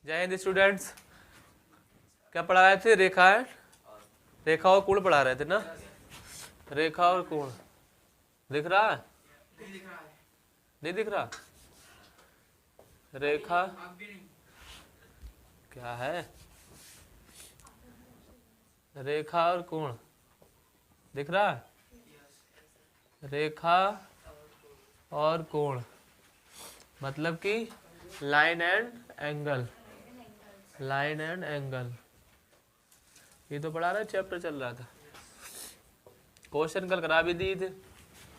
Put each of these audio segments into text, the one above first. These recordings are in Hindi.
जय हिंद स्टूडेंट्स। क्या पढ़ा रहे थे? रेखा और कोण पढ़ा रहे थे ना। रेखा और कोण दिख रहा है? नहीं दिख रहा? रेखा क्या है? रेखा और कोण दिख रहा है? रेखा और कोण मतलब कि line and angle. Line and angle ये तो पढ़ा रहा है, चैप्टर चल रहा था। क्वेश्चन कल करा भी दिए थे।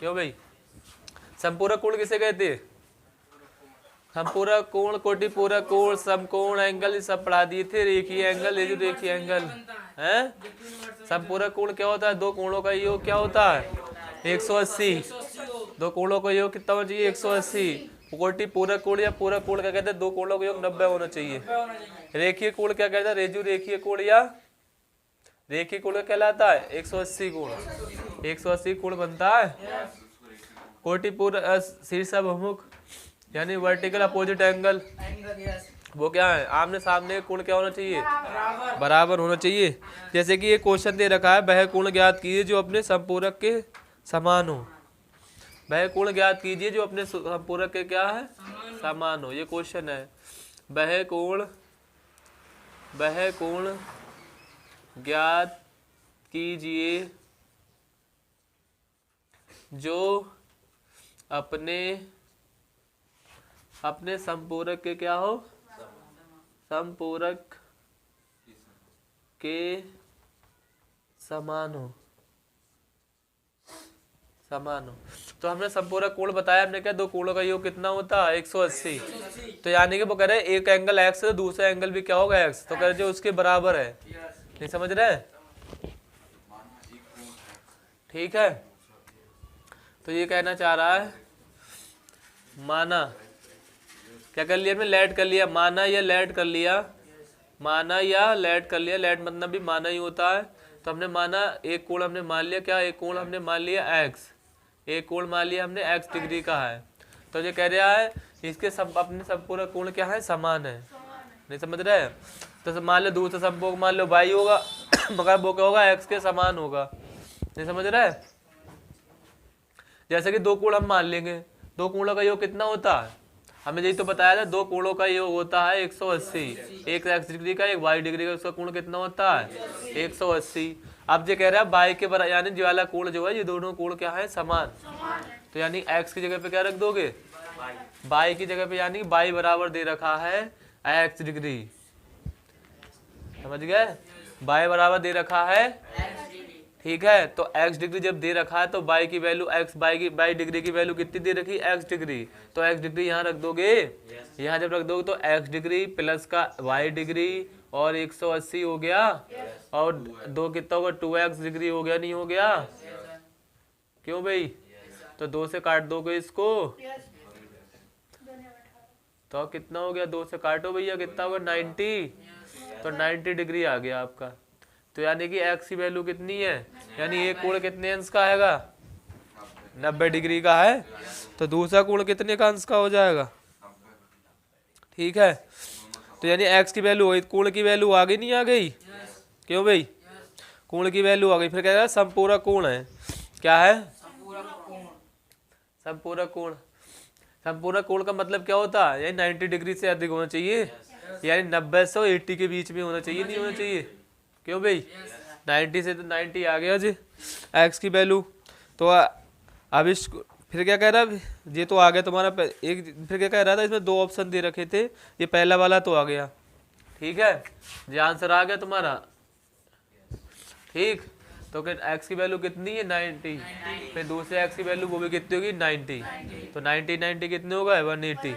क्यों भाई? संपूरक कोण किसे कहते हैं? संपूरक कोण, कोटिपूरक कोण, समकोण, एंगल ये सब पढ़ा दिए थे। रेखीय एंगल, ये जो रेखीय एंगल है। संपूरक कोण क्या होता है? दो कोणों का योग क्या होता है? 180। दो कोणों का योग कितना होना चाहिए? 180। कोटिपूरक कोण या पूरक कोण क्या कहते हैं? दो कोणों का योग 90 होना चाहिए। रेखीय कोण क्या कहता है? रेजु रेखीय कोण या रेखीय कोण कहलाता है 180 कोण। 180 कोण बनता है। कोटिपूरक शीर्षाभिमुख यानी वर्टिकल अपोजिट एंगल, वो क्या है? आमने सामने कोण क्या होना चाहिए? बराबर होना चाहिए। जैसे कि ये क्वेश्चन दे रखा है, वह कोण ज्ञात कीजिए जो अपने संपूरक के समान हो। वह कोण ज्ञात कीजिए जो अपने संपूरक के क्या है? समान हो। ये क्वेश्चन है। वह कोण ज्ञात कीजिए जो अपने संपूरक के क्या हो? संपूरक के समान हो। तो हमने संपूरक कोण बताया। हमने क्या? दो कोणों का योग कितना होता है? 180। तो यानी कि वो कह रहे हैं एक एंगल एक्स है, दूसरा एंगल भी क्या होगा? एक्स। तो कह रहे जो उसके बराबर है। नहीं समझ रहे? ठीक है। तो ये कहना चाह रहा है, माना क्या कर लिया? हमने लेट कर लिया। माना या लेट कर लिया। माना या लेट कर लिया। लेट मतलब भी माना ही होता है। तो हमने माना एक कोण हमने मान लिया। क्या? एक कोण हमने मान लिया एक्स। एक कोण मान लिया हमने एक्स डिग्री का है। तो ये कह रहा है इसके अपने संपूरक कोण क्या है? समान है। नहीं समझ रहे? तो मान लो दूसरा संपूरक मान लो वाई होगा मगर वो क्या होगा? एक्स के समान होगा। नहीं समझ रहे? जैसे कि दो कोण हम मान लेंगे। दो कोणों का योग कितना होता है? हमें यही तो बताया था, दो कोणों का योग होता है 180। एक एक्स डिग्री का, एक वाई डिग्री का। उसका कोण कितना होता है? 180। अब ये कह रहा है बाई के बराबर यानी जो वाला कोण जो है, ये दोनों कोण क्या है? समान। तो यानी एक्स की जगह पे क्या रख दोगे? बाई की जगह पे, यानी बाई बराबर दे रखा है एक्स डिग्री। समझ गए? बाई बराबर दे रखा है। ठीक है। तो x डिग्री जब दे रखा है तो बाई की वैल्यू x, बाई डिग्री की वैल्यू कितनी दे रखी? x degree. तो x डिग्री यहाँ रख दोगे। यहाँ जब रख दोगे तो x डिग्री प्लस का y डिग्री और 180 हो गया। और दो कितना होगा? 2x डिग्री हो गया। नहीं हो गया? क्यों भाई? तो 2 से काट दोगे इसको तो कितना हो गया? 2 से काटो भैया, कितना होगा? 90। तो 90 डिग्री आ गया आपका। तो यानी कि x की वैल्यू कितनी है? यानी एक कोण कितने अंश का आएगा? 90 डिग्री का है। तो दूसरा कोण कितने का अंश का हो जाएगा? ठीक है। तो यानी x की वैल्यू हुई, कोण की वैल्यू आ गई। नहीं आ गई? क्यों भाई? कोण की वैल्यू आ गई। फिर क्या है? संपूरक कोण है। क्या है? संपूरक कोण। संपूरक कोण का मतलब क्या होता है? यानी 90 डिग्री से अधिक होना चाहिए। यानी 90 से 80 के बीच में होना चाहिए। नहीं होना चाहिए? क्यों भाई? 90 से तो 90 आ गया जी एक्स की वैल्यू। तो अब इस फिर क्या कह रहा है? ये तो आ गया तुम्हारा एक। फिर क्या कह रहा था? इसमें दो ऑप्शन दे रखे थे, ये पहला वाला तो आ गया। ठीक है, ये आंसर आ गया तुम्हारा। ठीक। तो एक्स की वैल्यू कितनी है? 90। फिर दूसरे एक्स की वैल्यू वो भी कितनी होगी? 90। तो 90 कितने होगा? 180।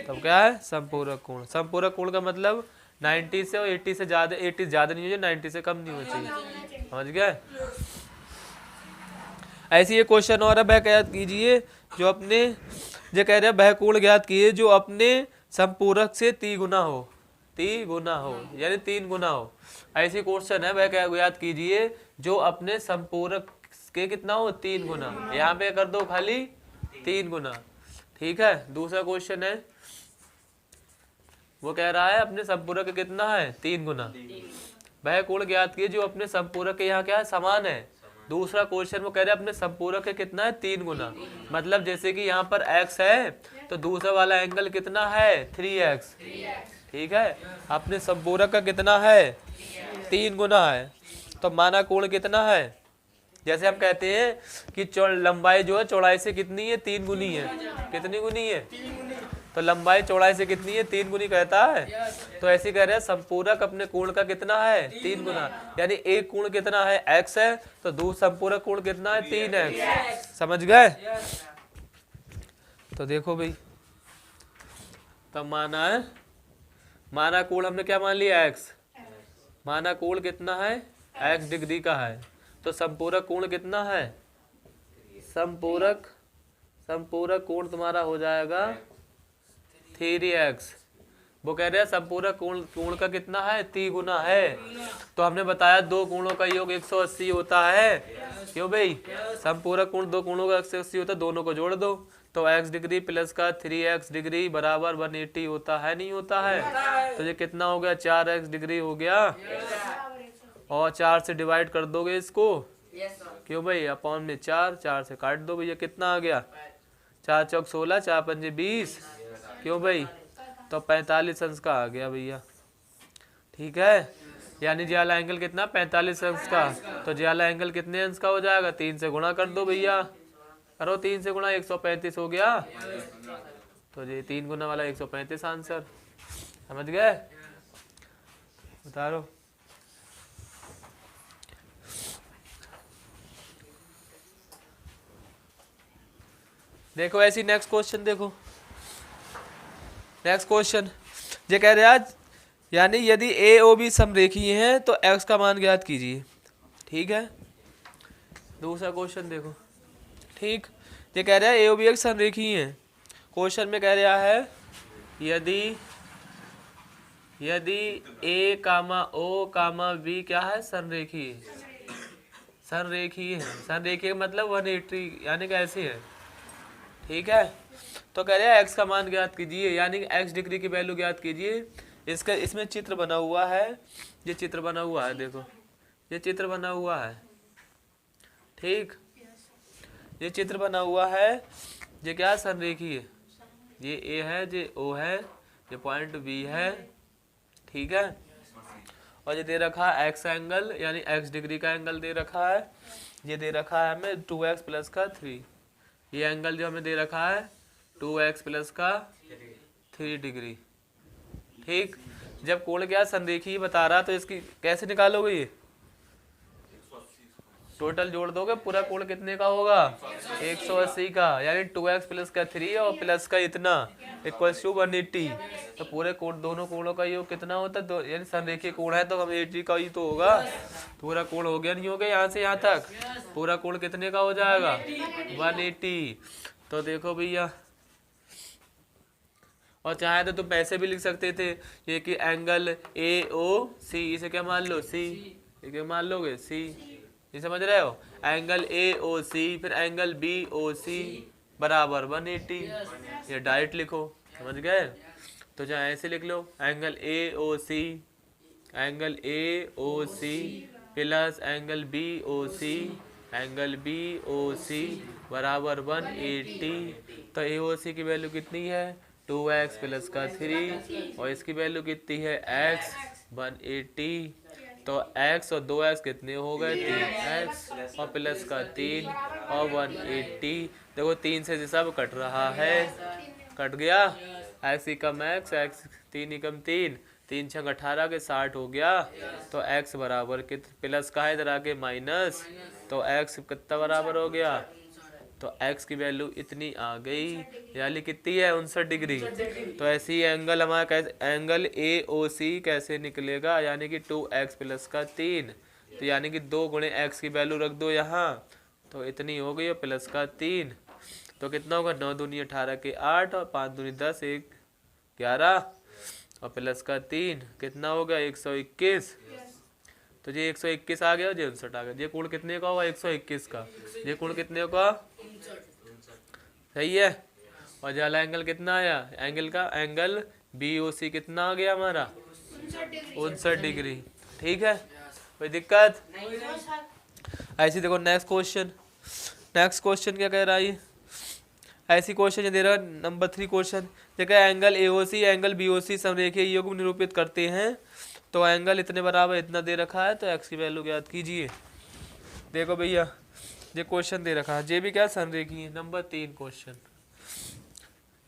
तब क्या है? संपूरक कोण। संपूरक कोण का मतलब 90 से और 80 से ज्यादा। 80 ज्यादा नहीं हो चाहिए, 90 से कम नहीं होना चाहिए। समझ गए? ऐसी ये क्वेश्चन और है, वह ज्ञात कीजिए जो अपने जो कह रहे हैं वह कोण ज्ञात कीजिए जो अपने संपूरक से 3 गुना हो। 3 गुना हो यानी 3 गुना हो। ऐसी क्वेश्चन है, वह क्या ज्ञात कीजिए जो अपने संपूरक के कितना हो? 3 गुना। यहाँ पे कर दो खाली 3 गुना। ठीक है। दूसरा क्वेश्चन है, वो कह रहा है अपने संपूरक का कितना है 3 गुना। वह कोण ज्ञात कीजिए जो अपने संपूरक के यहाँ क्या है समान है। दूसरा क्वेश्चन वो कह रहे हैं अपने संपूरक के कितना है 3 गुना। मतलब जैसे कि यहाँ पर x है तो दूसरा वाला एंगल कितना है 3x। ठीक है, अपने संपूरक का कितना है 3 गुना है। तो माना कोण कितना है, जैसे हम कहते हैं कि लंबाई जो है चौड़ाई से कितनी है 3 गुनी है। कितनी गुनी है, तो लंबाई चौड़ाई से कितनी है 3 गुनी कहता है। तो ऐसे कह रहे हैं संपूरक अपने कोण का कितना है 3 गुना। यानी एक कोण कितना है x है तो दूसरा संपूरक कोण कितना है 3x। समझ गए। तो देखो भाई, तब माना कोण हमने क्या मान लिया x। माना कोण कितना है x डिग्री का है तो संपूरक कोण कितना है, संपूरक कोण तुम्हारा हो जाएगा 3x। वो कह रहे हैं संपूरक कोण का कितना है 3 गुना है। तो हमने बताया दो कोणों का योग 180 होता है। क्यों भाई, संपूरक कोण दो कोणों का 180 होता है, दोनों को जोड़ दो तो x डिग्री प्लस का 3x डिग्री बराबर 180 होता है, नहीं होता है। तो ये कितना हो गया 4x डिग्री हो गया और 4 से डिवाइड कर दोगे इसको। क्यों भाई, अपॉन में 4 से काट दो भैया, कितना आ गया 4 चौक 16 4 पंजे 20। क्यों भाई, तो 45 अंश का आ गया भैया। ठीक है, यानी जे वाला एंगल कितना 45 अंश का। तो जे वाला एंगल कितने अंश का हो जाएगा 3 से गुणा कर दो भैया, करो 3 से गुणा 135 हो गया। तो ये 3 गुना वाला 135 आंसर। समझ गए, बता रो। देखो ऐसी नेक्स्ट क्वेश्चन देखो, नेक्स्ट क्वेश्चन ये कह रहे आज यानी यदि ए ओ बी समरेखीय हैं तो x का मान ज्ञात कीजिए। ठीक है, दूसरा क्वेश्चन देखो। ठीक, ये कह रहा है ए ओ बी एक समरेखीय हैं। क्वेश्चन में कह रहा है यदि ए कामा ओ कामा बी क्या है संरेखीय। संरेखीय है, संरेखीय मतलब 180 यानी कैसे है। ठीक है, तो कह रहे हैं x का मान ज्ञात कीजिए, यानी x डिग्री की वैल्यू ज्ञात कीजिए। इसका इसमें चित्र बना हुआ है, ये चित्र बना हुआ है, देखो ये चित्र बना हुआ है। ठीक, ये चित्र बना हुआ है, ये क्या संरेखीय है, ये a है, ये o है, ये पॉइंट b है। ठीक है, और ये दे रखा है x एंगल यानी x डिग्री का एंगल दे रखा है। ये दे रखा है हमें 2x प्लस का 3। ये एंगल जो हमें दे रखा है 2x प्लस का 3 डिग्री। ठीक, जब कोण क्या संरेखीय बता रहा तो इसकी कैसे निकालोगे, ये टोटल जोड़ दोगे, पूरा कोण कितने का होगा 180 का, यानी 2x प्लस का 3 और प्लस का इतना इक्वल्स टू 180। तो पूरे कोण दोनों कोणों का योग कितना होता है, दो यानी संरेखीय कोण है तो हम 80 का ही तो होगा। पूरा कोण हो गया, नहीं हो गया, यहाँ से यहाँ तक पूरा कोण कितने का हो जाएगा 180। तो देखो भैया, और चाहे तो तुम पैसे भी लिख सकते थे ये कि एंगल ए ओ सी, इसे क्या मान लो सी, क्या मान लोगे सी, ये समझ रहे हो। एंगल ए ओ सी फिर एंगल बी ओ सी बराबर 180, ये डायरेक्ट लिखो। समझ गए, तो चाहे ऐसे लिख लो angle A O C plus angle B O C बराबर 180। तो ए ओ सी की वैल्यू कितनी है 2x प्लस का 3 और इसकी वैल्यू कितनी है x 180। तो x और 2x कितने हो गए 3x और प्लस का 3 और 180। देखो 3 से सब कट रहा है, कट गया, x एकम x 3 एकम 3 छंग 18 के 60 हो गया। तो x बराबर प्लस का है इधर आके माइनस, तो x कितना बराबर हो गया, तो x की वैल्यू इतनी आ गई, यानी कितनी है 59 डिग्री। तो ऐसी एंगल हमारा कैसे एंगल ए ओ सी कैसे निकलेगा, यानी कि 2x प्लस का 3, तो यानी कि 2 गुणे x की वैल्यू रख दो यहाँ, तो इतनी हो गई प्लस का 3। तो कितना होगा 9 दूनी 18 के 8 और 5 दूनी 10 1 11 और प्लस का 3 कितना हो गया 121। तो ये 121 आ गया, ये 59 आ गया। ये कोण कितने का होगा 121 का, ये कोण कितने का, सही है। और जाला एंगल कितना आया, एंगल BOC कितना आ गया हमारा 59 डिग्री। ठीक है, कोई दिक्कत? ऐसे देखो नेक्स्ट क्वेश्चन, नेक्स्ट क्वेश्चन क्या कह रहा है ये, ऐसी क्वेश्चन दे रहा है नंबर 3 क्वेश्चन, देखा एंगल AOC एंगल BOC समरेखीय युग्म निरूपित करते हैं, तो एंगल इतने बराबर इतना दे रखा है, तो एक्स की वैल्यू ज्ञात कीजिए। देखो भैया ये क्वेश्चन दे रखा है, ये भी क्या संरेखीय, नंबर 3 क्वेश्चन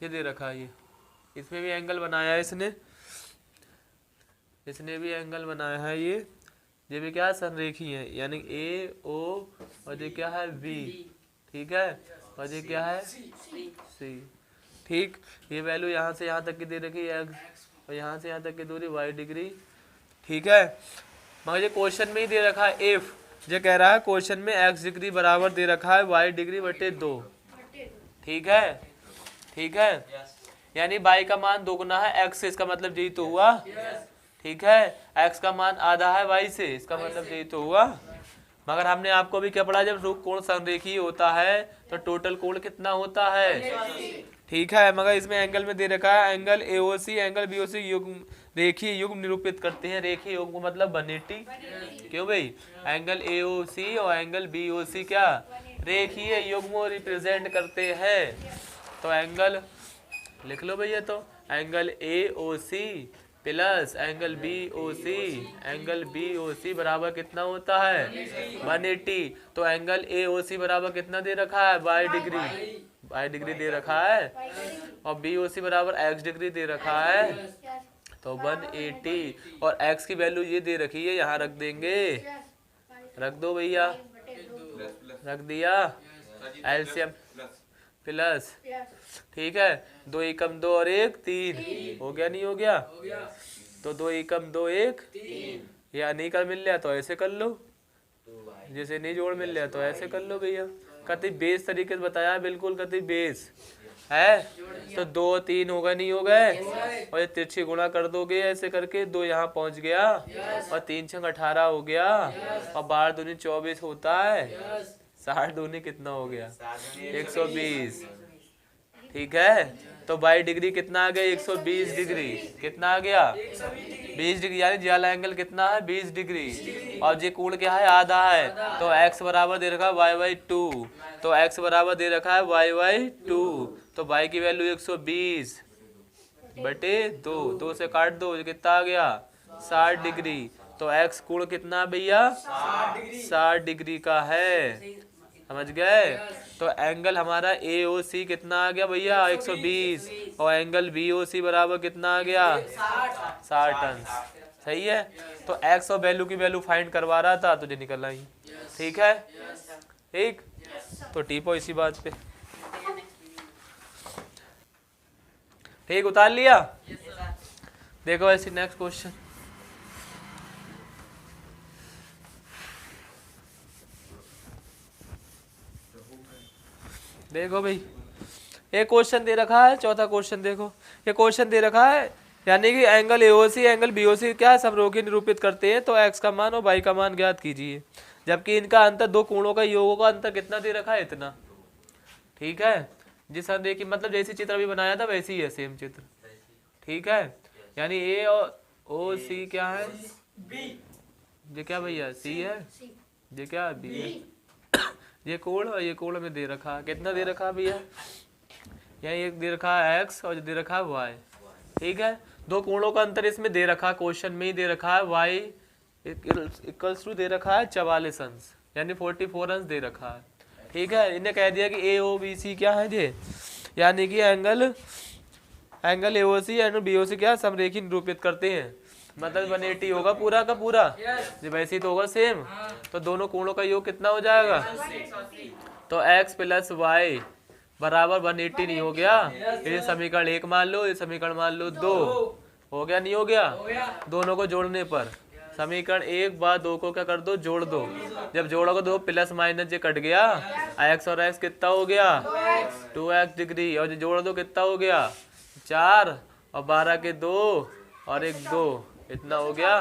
ये दे रखा है, ये इसमें भी एंगल बनाया है इसने भी एंगल बनाया है, ये भी क्या संरेखीय है, यानी AO और ये क्या है B, ठीक है, और ये क्या है C। ठीक, ये वैल्यू यहाँ से यहाँ तक की दे रखी है x, और यहाँ से यहाँ तक की दूरी y डिग्री। ठीक है, मगर ये क्वेश्चन में ही दे रखा है इफ, ये कह रहा है क्वेश्चन में x डिग्री बराबर दे रखा है y डिग्री बटे 2। ठीक है, ठीक है, यानी y का मान 2 गुना है x से, इसका मतलब यही तो हुआ। ठीक है, x का मान आधा है y से, इसका मतलब यही तो हुआ। मगर हमने आपको भी क्या पढ़ा, जब कोण संरेखीय होता है तो टोटल कोण कितना होता है। ठीक है, मगर इसमें एंगल में दे रखा है एंगल AOC एंगल BOC युग्म रेखीय युग्म निरूपित करते हैं। रेखीय युग्म मतलब 180। क्यों भाई, एंगल AOC और एंगल BOC क्या रेखीय युग्म रिप्रेजेंट करते हैं। तो एंगल लिख लो भैया, तो angle AOC plus angle BOC बराबर कितना होता है 180। तो एंगल AOC बराबर कितना दे रखा है y डिग्री दे रखा है, और BOC बराबर x डिग्री दे रखा है, तो 180। और x की वैल्यू ये दे रखी है, यहाँ रख देंगे, रख दो भैया, रख दिया, एलसीएम प्लस। ठीक है, 2 एकम 2 और 1 3 हो गया, नहीं हो गया, तो 2 एकम 2 1, या नहीं कर मिल लिया तो ऐसे कर लो, जैसे नहीं जोड़ मिल लिया तो ऐसे कर लो भैया। कति बेस तरीके से बताया, बिल्कुल कति बेस है। तो 2 3 होगा, नहीं हो गए, और ये तिरछी गुणा कर दोगे ऐसे करके, 2 यहाँ पहुंच गया, और 3 6 18 हो गया, और 12 दूनी 24 होता है, 60 दूनी कितना हो गया 120। ठीक है, तो y डिग्री कितना आ गया 120 डिग्री, कितना आ गया 20 डिग्री, यानी ज्याला एंगल कितना है 20 डिग्री, और ये कोण क्या है आधा है, तो x बराबर दे रखा है y/2, तो x बराबर दे रखा है y/2, तो y की वैल्यू 120 बटे 2, 2 से काट दो, कितना आ गया 60 डिग्री। तो x कोण कितना भैया 60 डिग्री का है, समझ गए। तो एंगल हमारा AOC कितना आ गया भैया 120, और एंगल BOC बराबर कितना आ गया 60 अंश। सही है, तो x और वैल्यू की वैल्यू फाइंड करवा रहा था, तुझे निकल आई। ठीक है, ठीक, तो टीपो इसी बात पे, ठीक, उतार लिया। देखो ऐसी नेक्स्ट क्वेश्चन, देखो भाई एक क्वेश्चन दे रखा है, चौथा क्वेश्चन देखो, ये क्वेश्चन दे रखा है, यानी कि एंगल AOC एंगल BOC क्या समरोखी निरूपित करते हैं, तो x का मान और y का मान ज्ञात कीजिए, जबकि इनका अंतर दो कोणों का योग का अंतर कितना दे रखा है इतना। ठीक है, जिस देखिए मतलब जैसे चित्र अभी बनाया था वैसे ही है, सेम चित्र। ठीक है, यानी A और OC क्या है, ये क्या भैया C है, ये क्या B है, ये कोण और ये कोण में दे रखा है, कितना दे रखा है भैया, यहाँ एक दे रखा है x और दे रखा है y। ठीक है, दो कोणों का अंतर इसमें दे रखा है, क्वेश्चन में ही दे रखा है, y इक्वल्स टू दे रखा है 44 अंश, यानी 44 अंश दे रखा है। ठीक है, इन्हें कह दिया कि AOBC क्या है ये, यानी कि एंगल AOC एंड BOC क्या समरेखी निरूपित करते हैं, मतलब 180 होगा पूरा का पूरा, जी वैसे ही तो होगा सेम। तो दोनों कोणों का योग कितना हो जाएगा, तो x प्लस y बराबर 180 नहीं हो गया, ये समीकरण 1 मान लो, ये समीकरण मान लो 2 हो गया, नहीं हो गया, दोनों को जोड़ने पर समीकरण 1 बार 2 को क्या कर दो जोड़ दो, जब जोड़ोगे 2 प्लस माइनस ये कट गया, x और x कितना हो गया 2x डिग्री, और जोड़ दो कितना हो गया 4, और 12 के 2 और 1 2, इतना हो गया।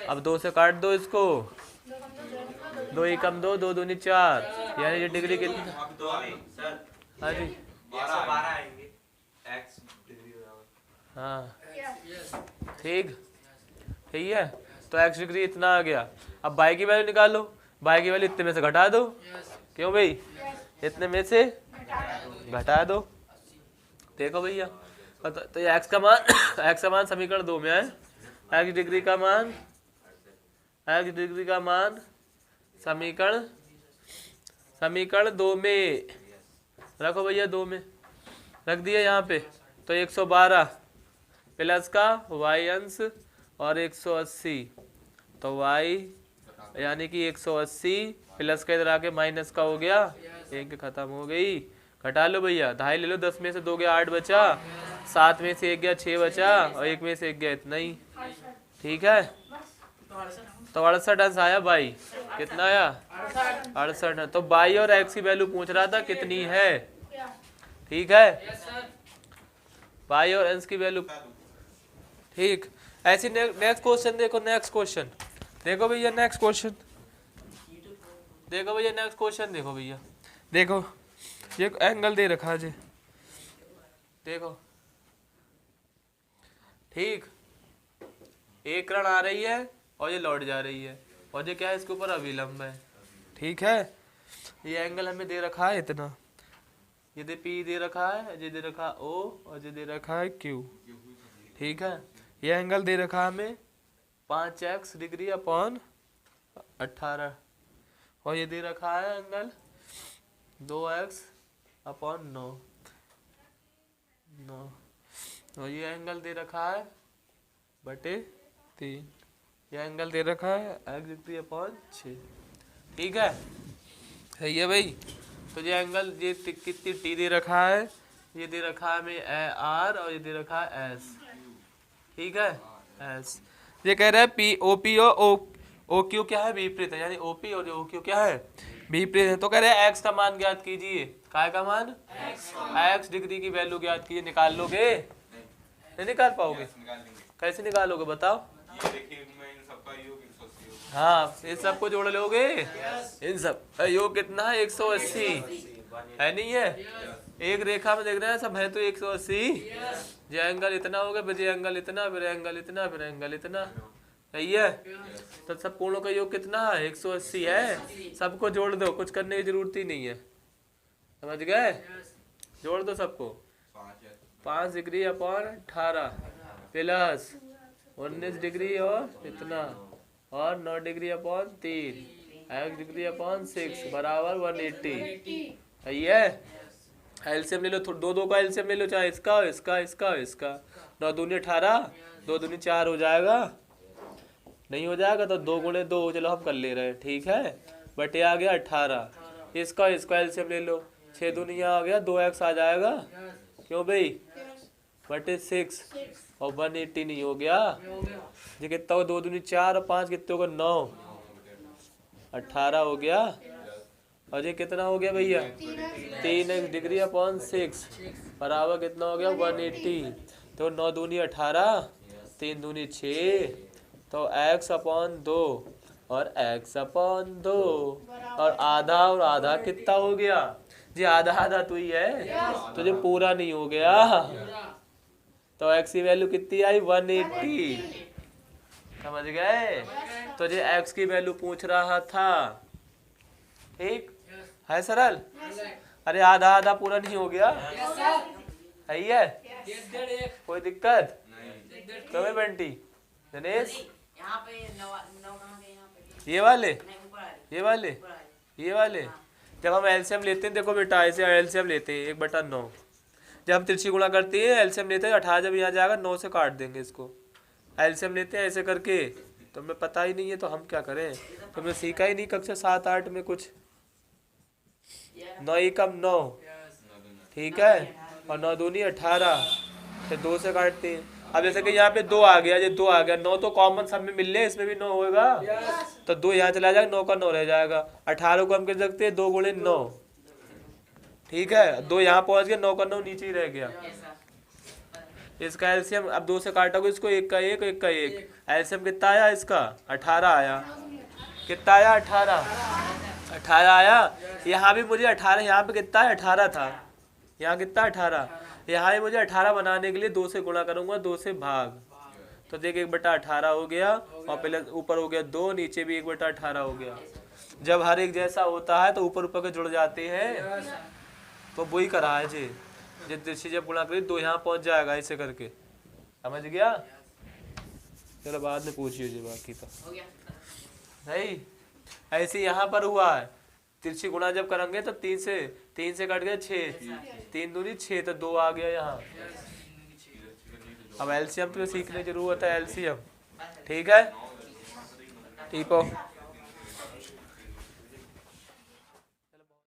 अब 2 से काट दो इसको, 2 एकम 2, 2 दूनी 4, यानी ये डिग्री कितना, हाँ जी हाँ ठीक, ठीक है। तो x डिग्री इतना आ गया। अब y की वैल्यू निकालो, y की वैल्यू इतने में से घटा दो। क्यों भाई? इतने में से घटा दो। देखो भैया, तो ये x का मान x का मान समीकरण 2 में है। x डिग्री का मान समीकरण 2 में रखो भैया, 2 में रख दिया यहाँ पे। तो 112 प्लस का y अंश और 180, तो y यानी कि 180 प्लस का इधर आके माइनस का हो गया, एक खत्म हो गई। घटा लो भैया, 2.5 ले लो, 10 में से 2 गया 8 बचा, 7 में से 1 गया 6 बचा, और 1 में से 1 गया इतना ही। ठीक है, तो 68 अंश आया भाई। कितना आया? 68। तो बाई और एक्स की वैल्यू पूछ रहा था कितनी है। ठीक है, बाई और अंश की वैल्यू। ठीक, ऐसी नेक्स्ट क्वेश्चन देखो, नेक्स्ट क्वेश्चन देखो भैया, नेक्स्ट क्वेश्चन देखो भैया, नेक्स्ट क्वेश्चन देखो भैया। देखो ये एंगल दे रखा है, देखो ठीक, एक किरण आ रही है और ये लौट जा रही है, और ये क्या है, इसके ऊपर अभिलंब है। ठीक है, ये एंगल हमें दे रखा है इतना, ये दे P दे रखा है, ये दे रखा O और ये दे रखा है Q। ठीक है, ये एंगल दे रखा हमें 5x डिग्री अपॉन 18, और ये दे रखा है एंगल 2x अपॉन 9, और ये एंगल दे रखा है बटे 3, ये एंगल दे रखा है x डिग्री अपॉन 6। ठीक है, सही है भाई। तो ये एंगल, ये कितनी T दे रखा है, ये दे रखा है हमें R, और ये दे रखा है S। ठीक है, S। ये कह रहा है P OP और OQ क्या है, विपरीत है, यानी OP और OQ क्या है, विपरीत है। तो कह रहे हैं x का मान ज्ञात कीजिए। काय का मान? x डिग्री की वैल्यू ज्ञात कीजिए। निकाल लोगे? नहीं निकाल पाओगे? कैसे निकालोगे बताओ? हाँ, इस सब को जोड़ लोगे, इन सब योग कितना है, 180 है, नहीं है? एक रेखा में देख रहे हैं सब है, तो 180। ये एंगल इतना हो गया, फिर ये एंगल इतना, फिर एंगल इतना, फिर एंगल इतना, सही है। तो सब कोणों का योग कितना है, 180 है। सबको जोड़ दो, कुछ करने की जरूरत ही नहीं है, समझ गए? जोड़ दो सबको। 5 डिग्री अपॉन 18 प्लस 19 डिग्री और इतना, और 9 डिग्री अपॉन 3, 1 डिग्री अपॉन 6 बराबर 180। सही है। एलसीएम ले लो, दो का एलसीएम ले लो, चाहे इसका इसका इसका इसका। 9 दूनी 18, 2 दूनी 4 हो जाएगा, नहीं हो जाएगा तो 2 गुणे 2, चलो हम कर ले रहे हैं। ठीक है, बटे आ गया 18, इसका एलसीएम ले लो, 6 दूनी यहाँ आ गया, 2x आ जाएगा, क्यों भाई, बटे 6, और 180 नहीं हो गया। ये कितना हो, 2 दूनी 4 और 5 कितने होगा, 9, 18 हो गया। और ये कितना हो गया भैया, 3x डिग्री अपॉन 6 बराबर कितना हो गया, 180। तो 9 दूनी 18, 3 दूनी 6, तो x अपॉन 2 और x अपॉन 2, और आधा कितना हो गया जी, आधा तो ही है, तो जो पूरा नहीं हो गया। तो x की वैल्यू कितनी आई, 180। समझ गए? तो ये x की वैल्यू पूछ रहा था। ठीक है, सरल। अरे आधा पूरा नहीं हो गया, सही है, कोई दिक्कत तो मैं बंटी दिनेश, ये वाले जब हम एलसीएम लेते हैं, देखो बेटा ऐसे एलसीएम लेते हैं 1/9, जब हम तिरछी गुणा करते हैं एलसीएम लेते हैं, 18 जब यहाँ जाएगा 9 से काट देंगे इसको, एलसीएम लेते हैं ऐसे करके। तो हमें पता ही नहीं है तो हम क्या करें, तो हमने सीखा ही नहीं कक्षा 7-8 में कुछ। 9 एकम 9, ठीक है, और 9 दूनी 18, फिर 2 से काटते हैं। अब जैसे कि यहाँ पे 2 आ गया, ये 2 आ गया, 9 तो कॉमन सब में मिल ले, इसमें भी 9 होगा, तो 2 यहाँ चला जाएगा, 9 का 9 रह जाएगा। 18 को हम कह सकते हैं 2 गुणे 9, ठीक है, 2 यहाँ पहुंच गया, 9 का 9 नीचे ही रह गया। इसका एलसीएम अब 2 से काटोगे इसको, 1 का 1 1 का 1, एलसीएम कितना आया इसका, 18 आया। कितना आया, 18 आया। यहाँ भी मुझे 18, यहाँ पे कितना है, 18 था, यहाँ कितना 18, यहाँ ही मुझे 18 बनाने के लिए 2 से गुणा करूंगा, 2 से भाग, तो देख 1/18 हो गया, और पहले ऊपर हो गया 2, नीचे भी 1/18 हो गया। जब हर एक जैसा होता है तो ऊपर ऊपर के जुड़ जाते हैं, तो वही करा है जी। तिरछी जब गुणा करी 2 यहाँ पहुंच जाएगा, ऐसे करके, समझ गया? चलो बाद में पूछिए जी, बाकी तो नहीं। ऐसे यहाँ पर हुआ है, तिरछी गुणा जब करेंगे तो 3 से कट गए 6, 3 दूनी 6, तो 2 आ गया यहाँ। अब एलसीएम तो सीखने की जरूरत है, एलसीएम, ठीक है, ठीक हो।